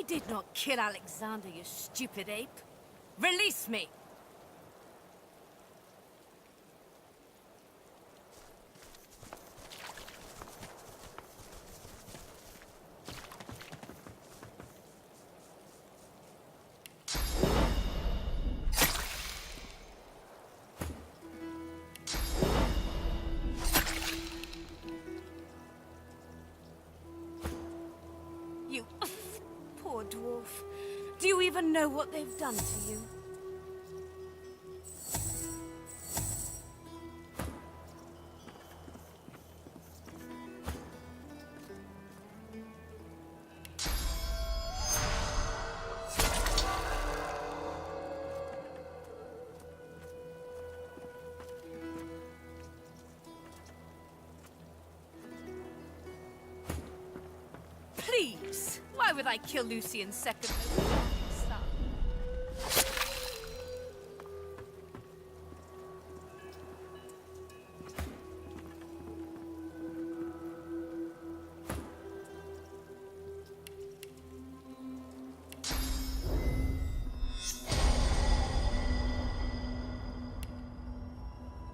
did not kill Alexander, you stupid ape. Release me! You poor dwarf. Do you even know what they've done to you? Please! Why would I kill Lucian's second most loving son?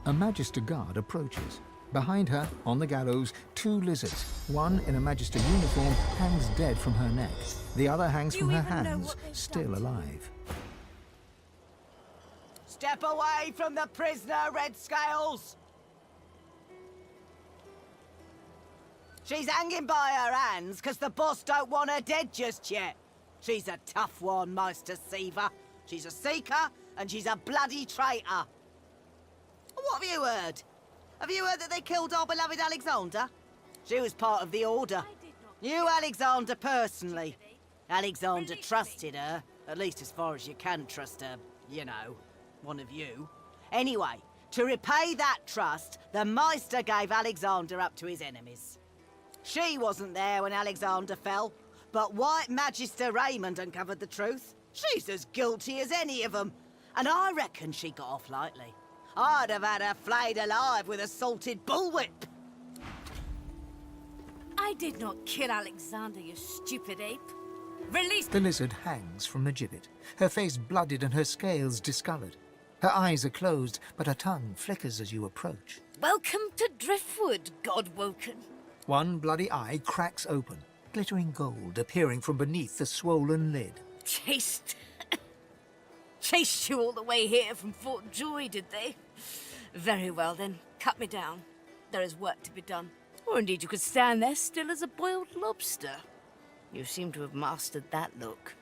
A Magister guard approaches. Behind her, on the gallows, 2 lizards. One in a Magister uniform hangs dead from her neck. The other hangs from her hands, still alive. Step away from the prisoner, Red Scales! She's hanging by her hands because the boss don't want her dead just yet. She's a tough one, Meistr Seaver. She's a seeker, and she's a bloody traitor. What have you heard? Have you heard that they killed our beloved Alexander? She was part of the Order. Knew Alexander personally. Alexander trusted her, at least as far as you can trust her, you know, one of you. Anyway, to repay that trust, the Meistr gave Alexander up to his enemies. She wasn't there when Alexander fell, but White Magister Raymond uncovered the truth. She's as guilty as any of them, and I reckon she got off lightly. I'd have had her flayed alive with a salted bullwhip. I did not kill Alexander, you stupid ape. Release The lizard hangs from the gibbet, her face blooded and her scales discolored. Her eyes are closed, but her tongue flickers as you approach. Welcome to Driftwood, Godwoken. One bloody eye cracks open, glittering gold appearing from beneath the swollen lid. Chased you all the way here from Fort Joy, did they? Very well then, cut me down. There is work to be done. Or indeed you could stand there still as a boiled lobster. You seem to have mastered that look.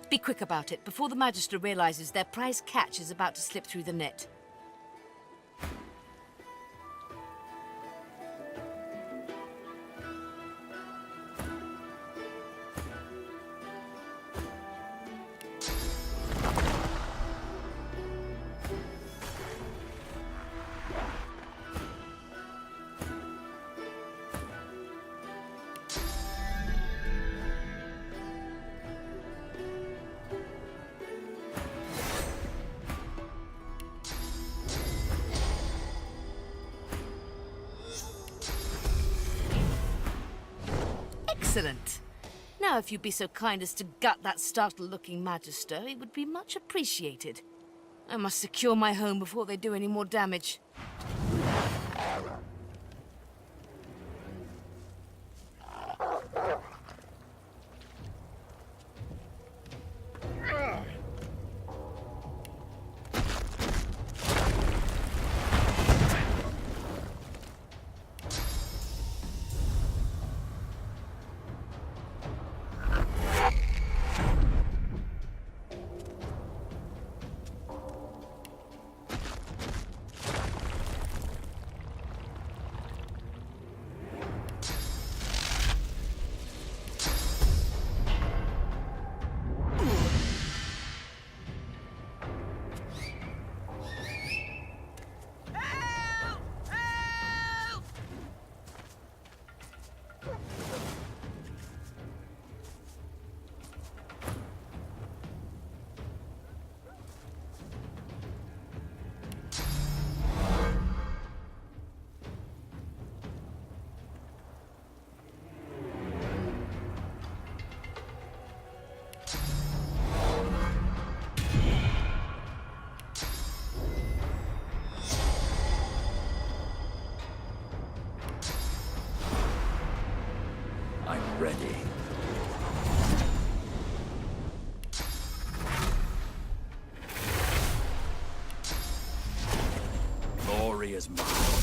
Be quick about it, before the Magister realizes their prize catch is about to slip through the net. Excellent. Now, if you'd be so kind as to gut that startled-looking Magister, it would be much appreciated. I must secure my home before they do any more damage. is mine.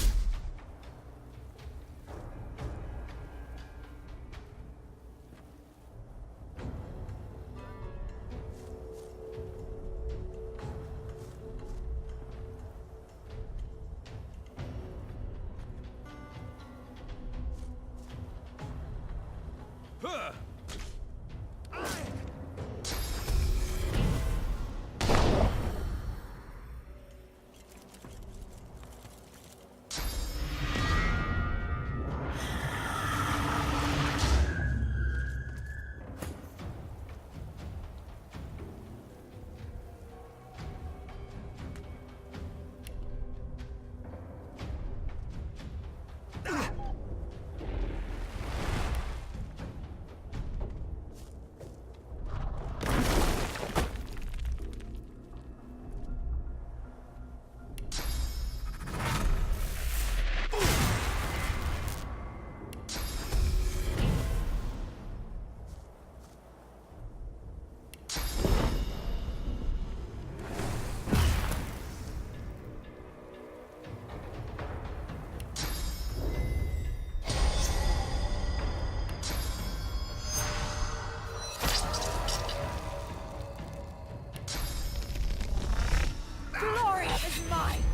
Glory is mine!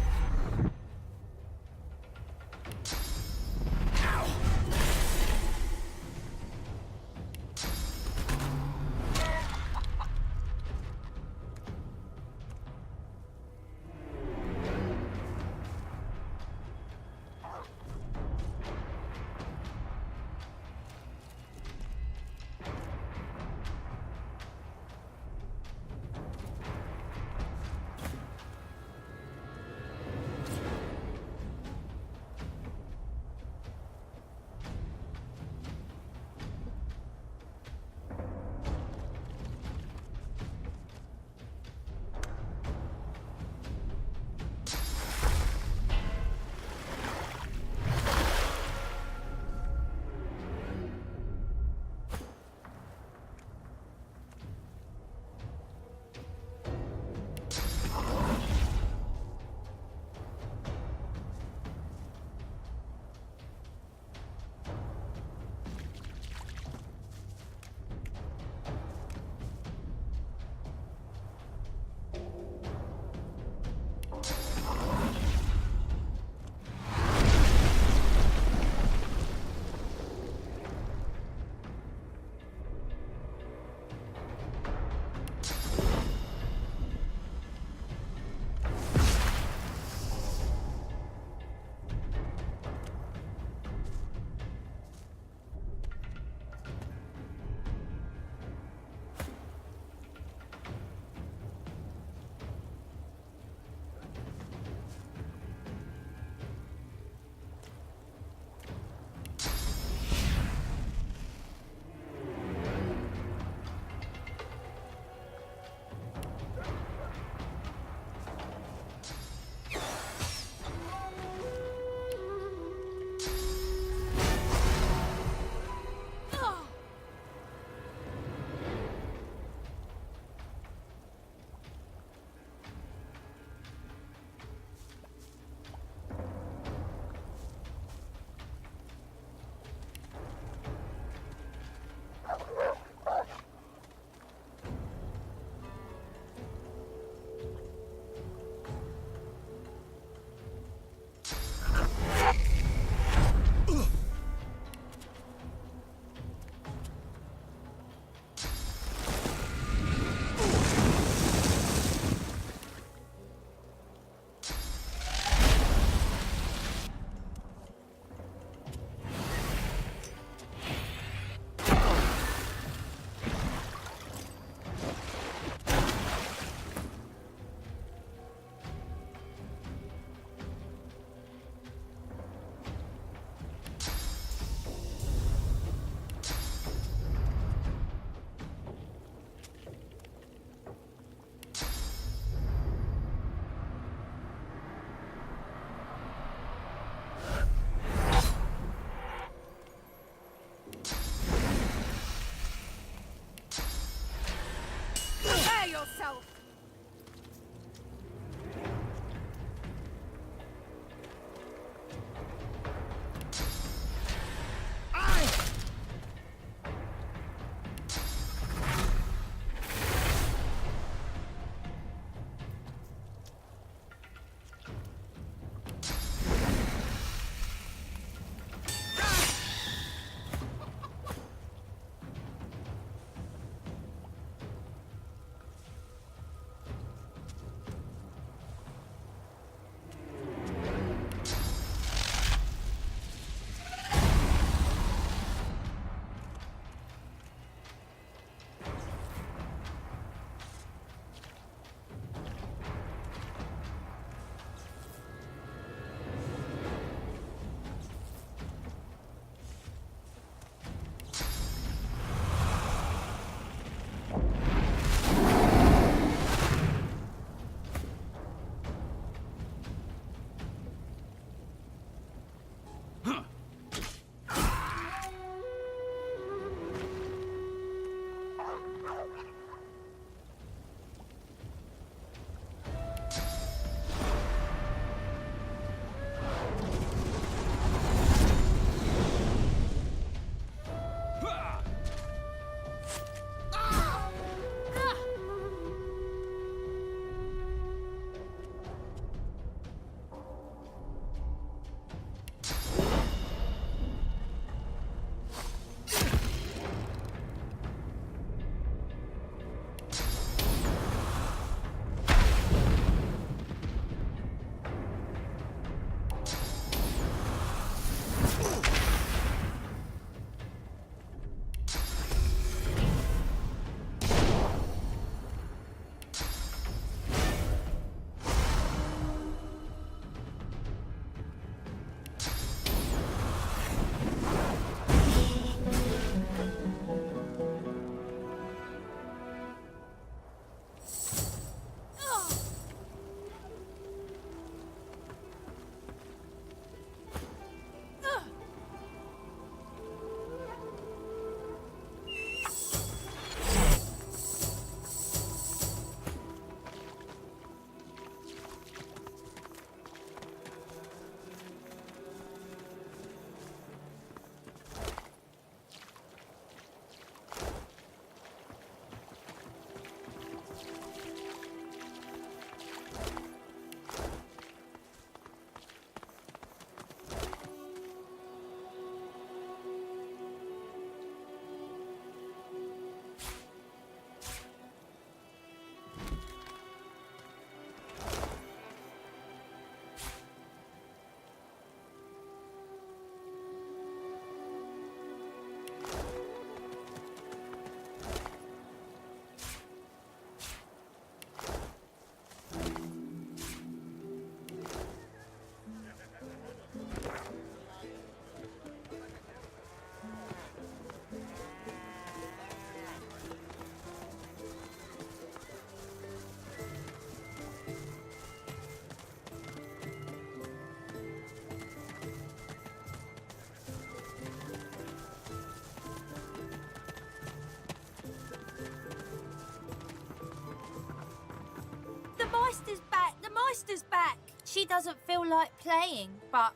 Meistr's back. She doesn't feel like playing, but...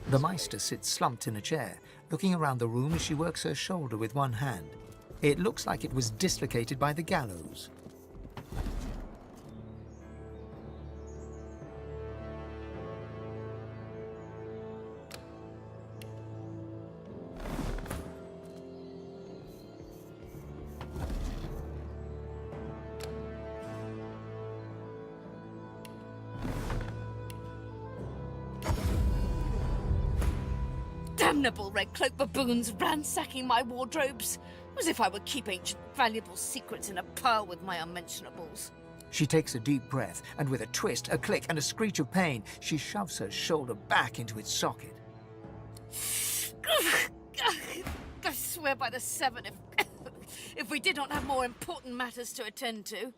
The Meistr sits slumped in a chair, looking around the room as she works her shoulder with one hand. It looks like it was dislocated by the gallows. Damnable red cloak baboons ransacking my wardrobes, as if I were keeping valuable secrets in a pile with my unmentionables. She takes a deep breath, and with a twist, a click, and a screech of pain, she shoves her shoulder back into its socket. I swear by the seven, if we did not have more important matters to attend to.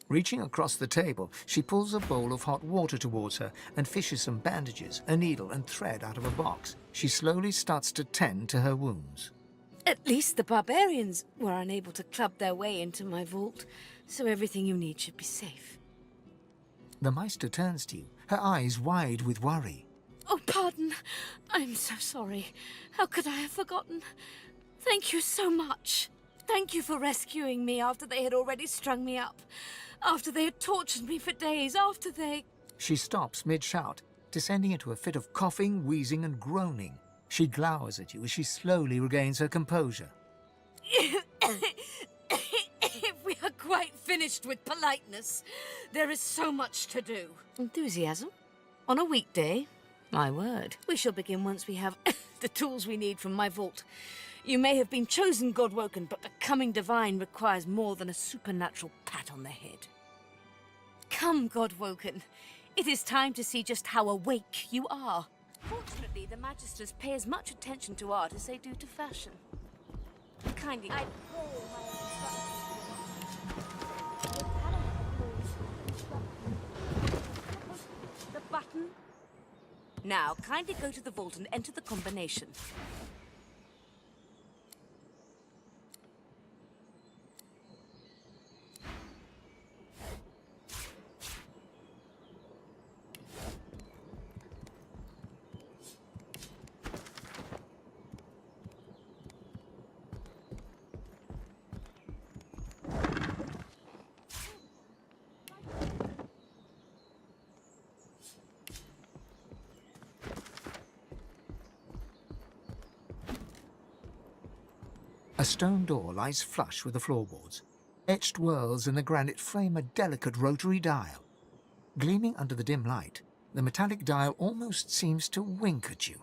Reaching across the table, she pulls a bowl of hot water towards her and fishes some bandages, a needle, and thread out of a box. She slowly starts to tend to her wounds. At least the barbarians were unable to club their way into my vault, so everything you need should be safe. The Meistr turns to you, her eyes wide with worry. Oh, pardon. I'm so sorry. How could I have forgotten? Thank you so much. Thank you for rescuing me after they had already strung me up. After they had tortured me for days, after they... She stops mid-shout, descending into a fit of coughing, wheezing, and groaning. She glowers at you as she slowly regains her composure. If we are quite finished with politeness, there is so much to do. Enthusiasm? On a weekday? My word. We shall begin once we have the tools we need from my vault. You may have been chosen Godwoken, but becoming divine requires more than a supernatural pat on the head. Come, Godwoken. It is time to see just how awake you are. Fortunately, the Magisters pay as much attention to art as they do to fashion. Kindly... The button? Now, kindly go to the vault and enter the combination. A stone door lies flush with the floorboards. Etched whorls in the granite frame a delicate rotary dial. Gleaming under the dim light, the metallic dial almost seems to wink at you.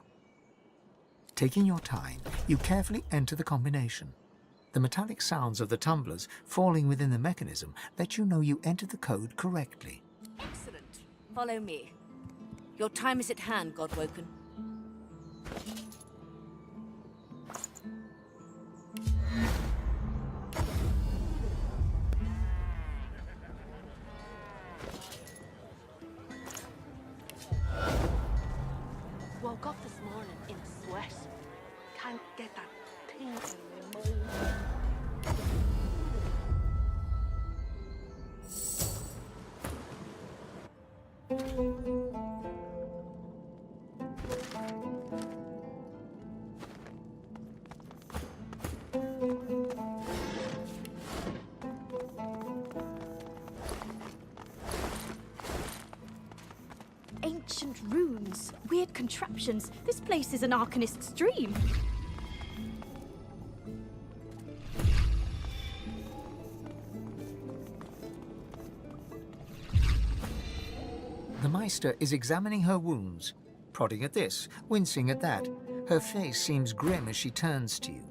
Taking your time, you carefully enter the combination. The metallic sounds of the tumblers falling within the mechanism let you know you entered the code correctly. Excellent. Follow me. Your time is at hand, Godwoken. Woke up this morning in a sweat. Can't get that thing out of my mind. Ancient runes, weird contraptions. This place is an Arcanist's dream. The Meistr is examining her wounds, prodding at this, wincing at that. Her face seems grim as she turns to you.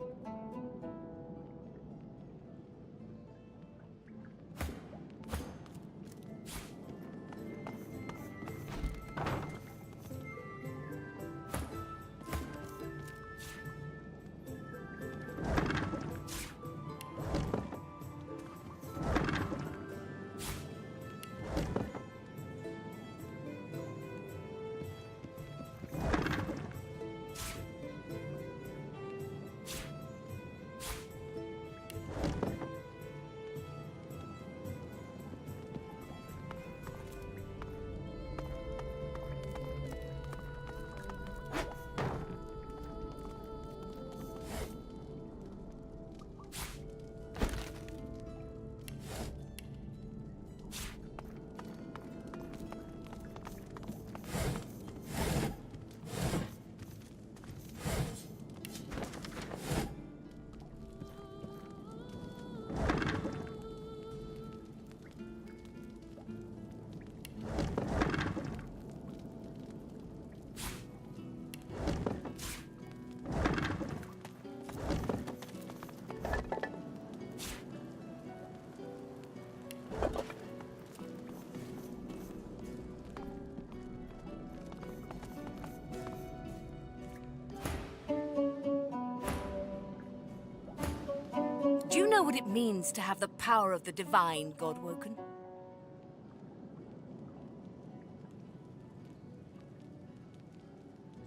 know what it means to have the power of the divine, Godwoken?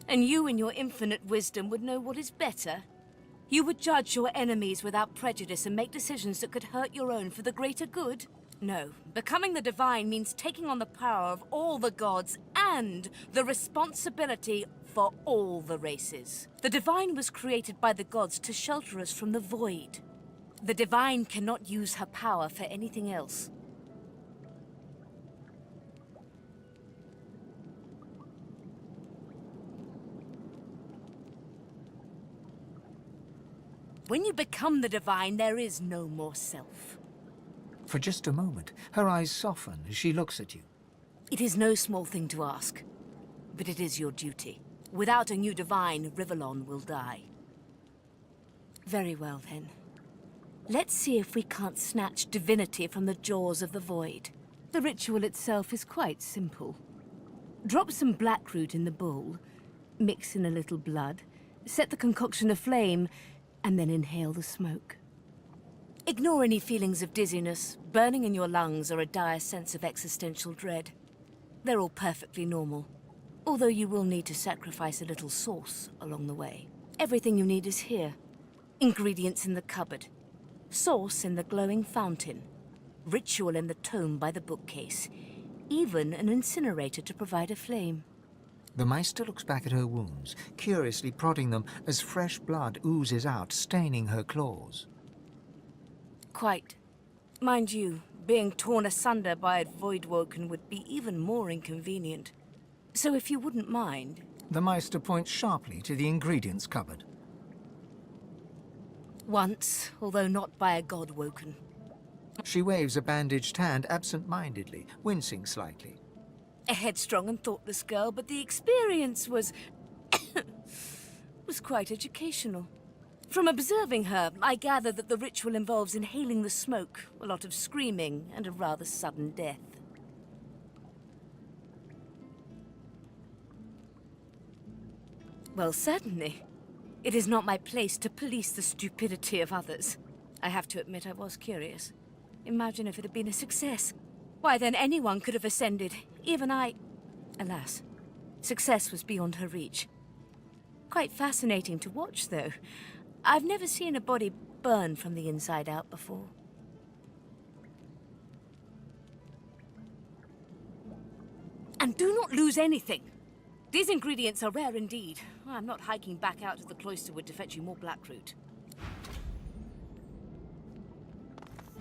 And you in your infinite wisdom would know what is better. You would judge your enemies without prejudice and make decisions that could hurt your own for the greater good. No, becoming the divine means taking on the power of all the gods and the responsibility for all the races. The divine was created by the gods to shelter us from the void. The divine cannot use her power for anything else. When you become the divine, there is no more self. For just a moment, her eyes soften as she looks at you. It is no small thing to ask, but it is your duty. Without a new divine, Rivellon will die. Very well, then. Let's see if we can't snatch divinity from the jaws of the void. The ritual itself is quite simple. Drop some blackroot in the bowl, mix in a little blood, set the concoction aflame, and then inhale the smoke. Ignore any feelings of dizziness, burning in your lungs, or a dire sense of existential dread. They're all perfectly normal, although you will need to sacrifice a little sauce along the way. Everything you need is here. Ingredients in the cupboard, sauce in the glowing fountain, ritual in the tome by the bookcase, even an incinerator to provide a flame. The Meistr looks back at her wounds, curiously prodding them as fresh blood oozes out, staining her claws. Quite. Mind you, being torn asunder by a Voidwoken would be even more inconvenient. So if you wouldn't mind... The Meistr points sharply to the ingredients cupboard. Once, although not by a Godwoken. She waves a bandaged hand absent-mindedly, wincing slightly. A headstrong and thoughtless girl, but the experience was... was quite educational. From observing her, I gather that the ritual involves inhaling the smoke, a lot of screaming, and a rather sudden death. Well, certainly. It is not my place to police the stupidity of others. I have to admit I was curious. Imagine if it had been a success. Why, then anyone could have ascended, even I... Alas, success was beyond her reach. Quite fascinating to watch, though. I've never seen a body burn from the inside out before. And do not lose anything. These ingredients are rare indeed. I'm not hiking back out to the cloisterwood to fetch you more blackroot.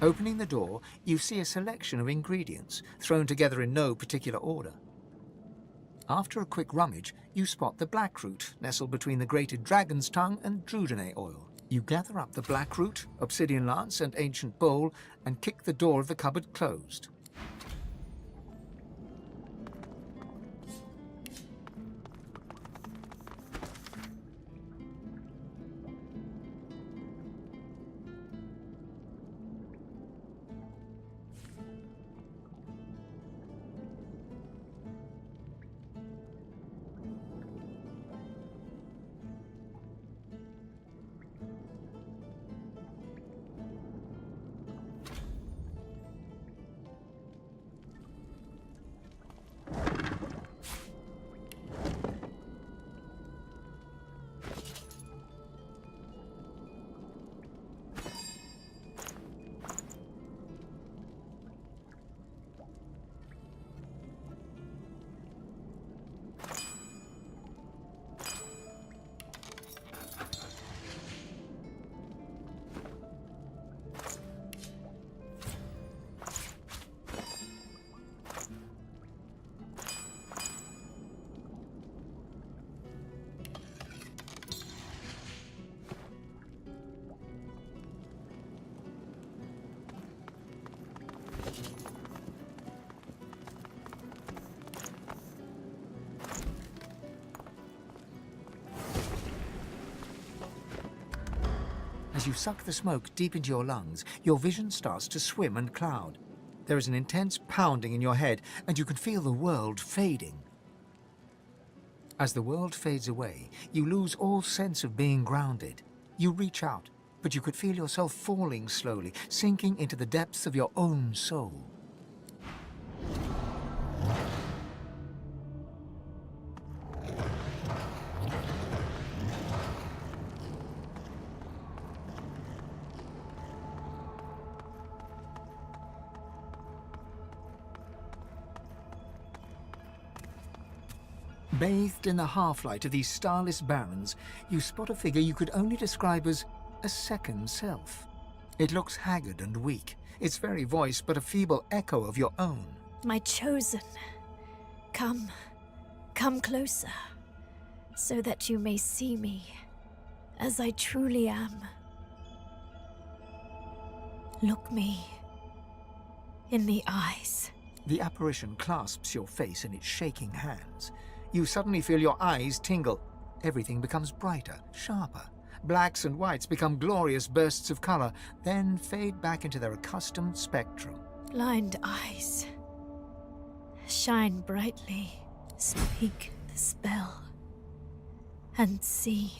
Opening the door, you see a selection of ingredients, thrown together in no particular order. After a quick rummage, you spot the blackroot, nestled between the grated dragon's tongue and druidine oil. You gather up the blackroot, obsidian lance, and ancient bowl, and kick the door of the cupboard closed. As you suck the smoke deep into your lungs, your vision starts to swim and cloud. There is an intense pounding in your head, and you can feel the world fading. As the world fades away, you lose all sense of being grounded. You reach out, but you could feel yourself falling slowly, sinking into the depths of your own soul. Bathed in the half-light of these starless barrens, you spot a figure you could only describe as a second self. It looks haggard and weak, its very voice but a feeble echo of your own. My chosen, come closer, so that you may see me as I truly am. Look me in the eyes. The apparition clasps your face in its shaking hands. You suddenly feel your eyes tingle. Everything becomes brighter, sharper. Blacks and whites become glorious bursts of color, then fade back into their accustomed spectrum. Blind eyes, shine brightly, speak the spell, and see.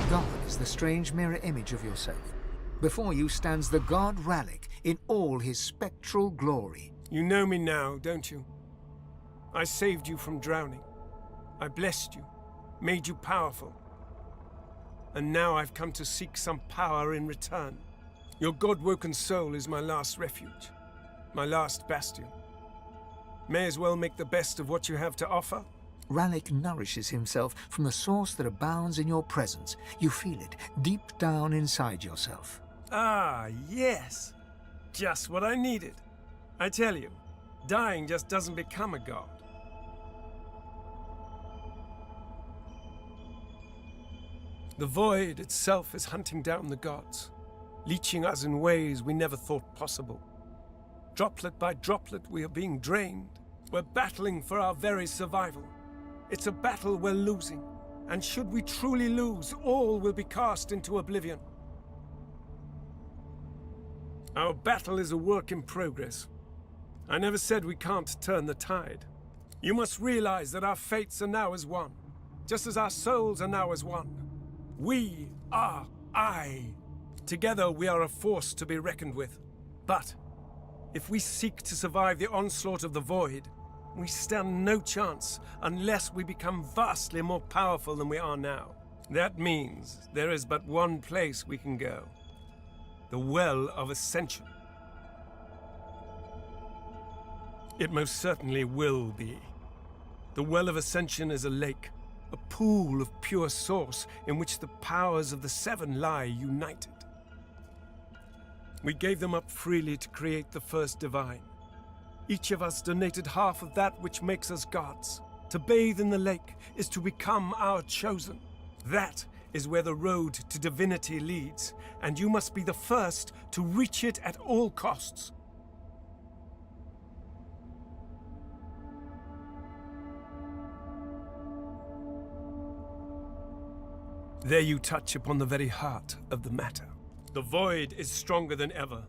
God is the strange mirror image of yourself. Before you stands the god Rallic in all his spectral glory. You know me now, don't you? I saved you from drowning. I blessed you, made you powerful. And now I've come to seek some power in return. Your Godwoken soul is my last refuge, my last bastion. May as well make the best of what you have to offer. Rallic nourishes himself from the source that abounds in your presence. You feel it deep down inside yourself. Ah, yes. Just what I needed. I tell you, dying just doesn't become a god. The void itself is hunting down the gods, leeching us in ways we never thought possible. Droplet by droplet, we are being drained. We're battling for our very survival. It's a battle we're losing, and should we truly lose, all will be cast into oblivion. Our battle is a work in progress. I never said we can't turn the tide. You must realize that our fates are now as one, just as our souls are now as one. We are I. Together we are a force to be reckoned with. But if we seek to survive the onslaught of the void, we stand no chance unless we become vastly more powerful than we are now. That means there is but one place we can go. The Well of Ascension. It most certainly will be. The Well of Ascension is a lake, a pool of pure source in which the powers of the Seven lie united. We gave them up freely to create the first divine. Each of us donated half of that which makes us gods. To bathe in the lake is to become our chosen. That is where the road to divinity leads, and you must be the first to reach it at all costs. There you touch upon the very heart of the matter. The void is stronger than ever.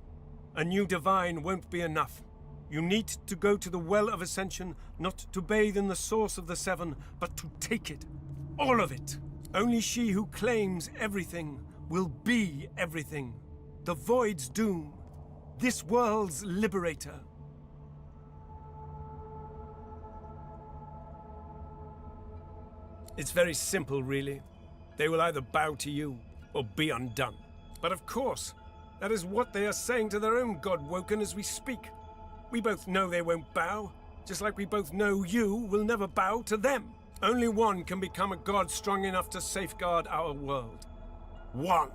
A new divine won't be enough. You need to go to the Well of Ascension, not to bathe in the source of the Seven, but to take it. All of it. Only she who claims everything will be everything. The void's doom. This world's liberator. It's very simple, really. They will either bow to you or be undone. But of course, that is what they are saying to their own Godwoken as we speak. We both know they won't bow, just like we both know you will never bow to them. Only one can become a god strong enough to safeguard our world. One,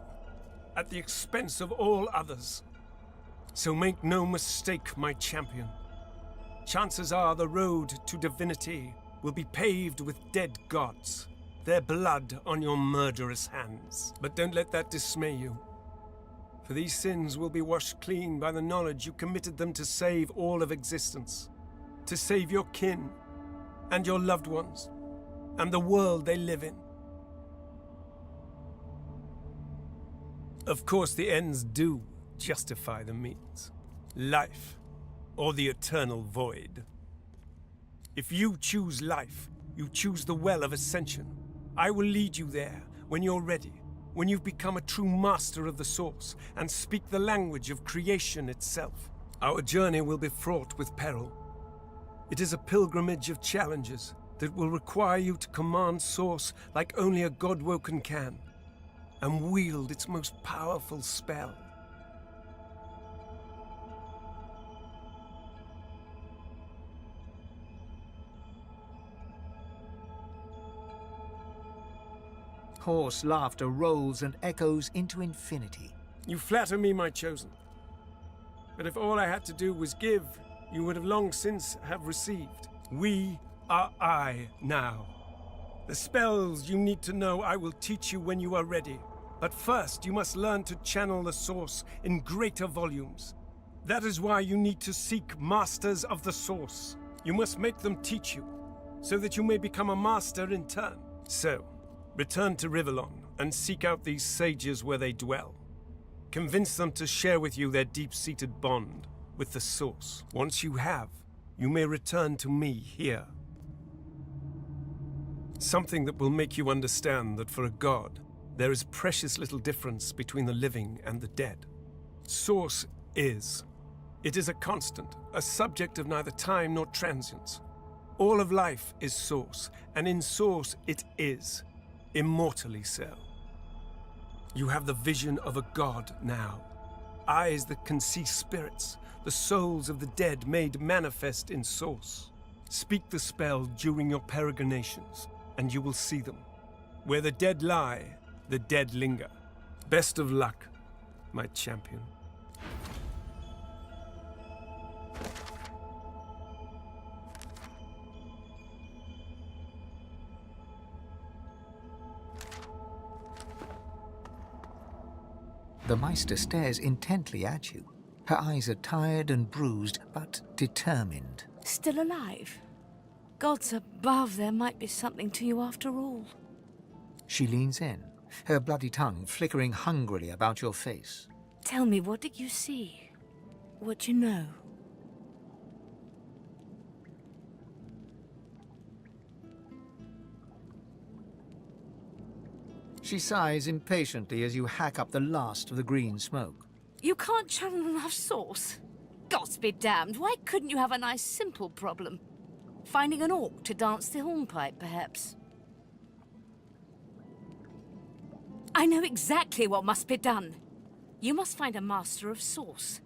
at the expense of all others. So make no mistake, my champion. Chances are the road to divinity will be paved with dead gods, their blood on your murderous hands. But don't let that dismay you. For these sins will be washed clean by the knowledge you committed them to save all of existence. To save your kin, and your loved ones, and the world they live in. Of course, the ends do justify the means. Life, or the eternal void. If you choose life, you choose the well of ascension. I will lead you there when you're ready, when you've become a true master of the Source and speak the language of creation itself. Our journey will be fraught with peril. It is a pilgrimage of challenges that will require you to command Source like only a Godwoken can, and wield its most powerful spell. Hoarse laughter rolls and echoes into infinity. You flatter me, my chosen. But if all I had to do was give, you would have long since have received. We are I now. The spells you need to know I will teach you when you are ready. But first, you must learn to channel the Source in greater volumes. That is why you need to seek Masters of the Source. You must make them teach you, so that you may become a master in turn. So, return to Rivellon and seek out these sages where they dwell. Convince them to share with you their deep-seated bond with the Source. Once you have, you may return to me here. Something that will make you understand that for a god, there is precious little difference between the living and the dead. Source is. It is a constant, a subject of neither time nor transience. All of life is Source, and in Source it is. Immortally so. You have the vision of a god now. Eyes that can see spirits, the souls of the dead made manifest in Source. Speak the spell during your peregrinations, and you will see them. Where the dead lie, the dead linger. Best of luck, my champion. The Meistr stares intently at you. Her eyes are tired and bruised, but determined. Still alive? Gods above, there might be something to you after all. She leans in, her bloody tongue flickering hungrily about your face. Tell me, what did you see? What you know? She sighs impatiently as you hack up the last of the green smoke. You can't channel enough Source? Gods be damned, why couldn't you have a nice simple problem? Finding an orc to dance the hornpipe, perhaps? I know exactly what must be done. You must find a master of Source.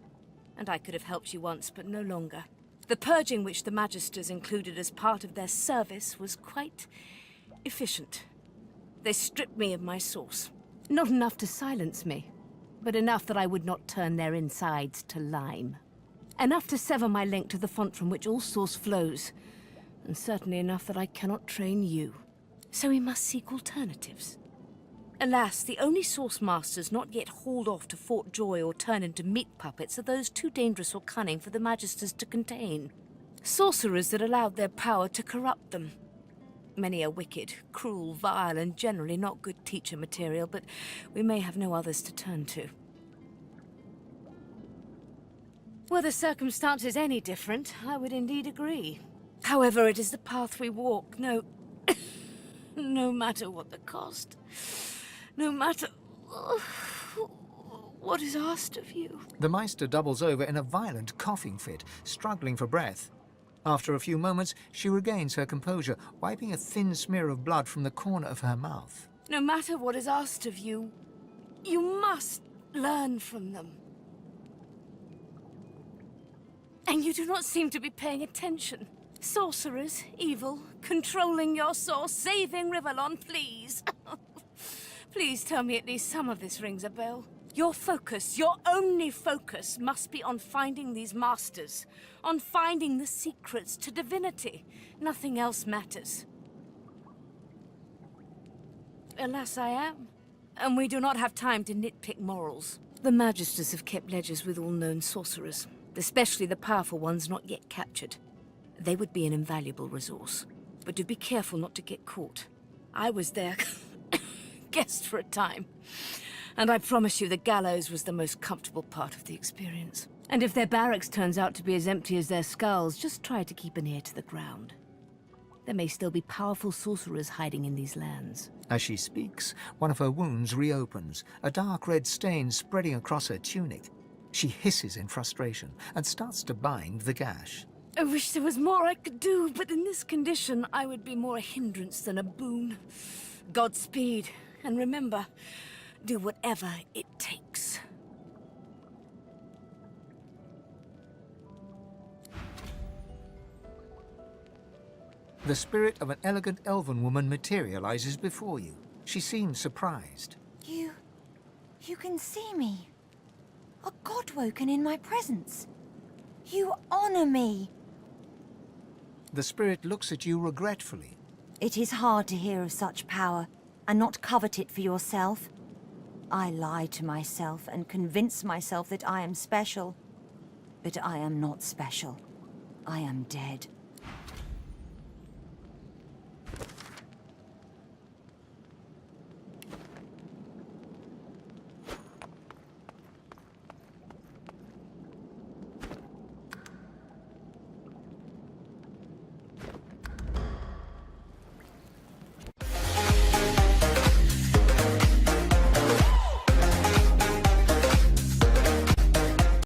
And I could have helped you once, but no longer. The purging which the Magisters included as part of their service was quite efficient. They stripped me of my Source. Not enough to silence me, but enough that I would not turn their insides to lime. Enough to sever my link to the font from which all Source flows, and certainly enough that I cannot train you. So we must seek alternatives. Alas, the only Source Masters not yet hauled off to Fort Joy or turn into meat puppets are those too dangerous or cunning for the Magisters to contain. Sorcerers that allowed their power to corrupt them. Many are wicked, cruel, vile, and generally not good teacher material, but we may have no others to turn to. Were the circumstances any different, I would indeed agree. However, it is the path we walk, no matter what the cost. No matter what is asked of you. The Meistr doubles over in a violent coughing fit, struggling for breath. After a few moments, she regains her composure, wiping a thin smear of blood from the corner of her mouth. No matter what is asked of you, you must learn from them. And you do not seem to be paying attention. Sorcerers, evil, controlling your Source, saving Rivellon, please. Please tell me at least some of this rings a bell. Your focus, your only focus, must be on finding these masters, on finding the secrets to divinity. Nothing else matters. Alas, I am. And we do not have time to nitpick morals. The Magisters have kept ledgers with all known sorcerers, especially the powerful ones not yet captured. They would be an invaluable resource. But do be careful not to get caught. I was their guest for a time. And I promise you the gallows was the most comfortable part of the experience. And if their barracks turns out to be as empty as their skulls, just try to keep an ear to the ground. There may still be powerful sorcerers hiding in these lands. As she speaks, one of her wounds reopens, a dark red stain spreading across her tunic. She hisses in frustration and starts to bind the gash. I wish there was more I could do, but in this condition, I would be more a hindrance than a boon. Godspeed, and remember, do whatever it takes. The spirit of an elegant elven woman materializes before you. She seems surprised. You can see me. A Godwoken in my presence. You honor me. The spirit looks at you regretfully. It is hard to hear of such power and not covet it for yourself. I lie to myself and convince myself that I am special. But I am not special. I am dead.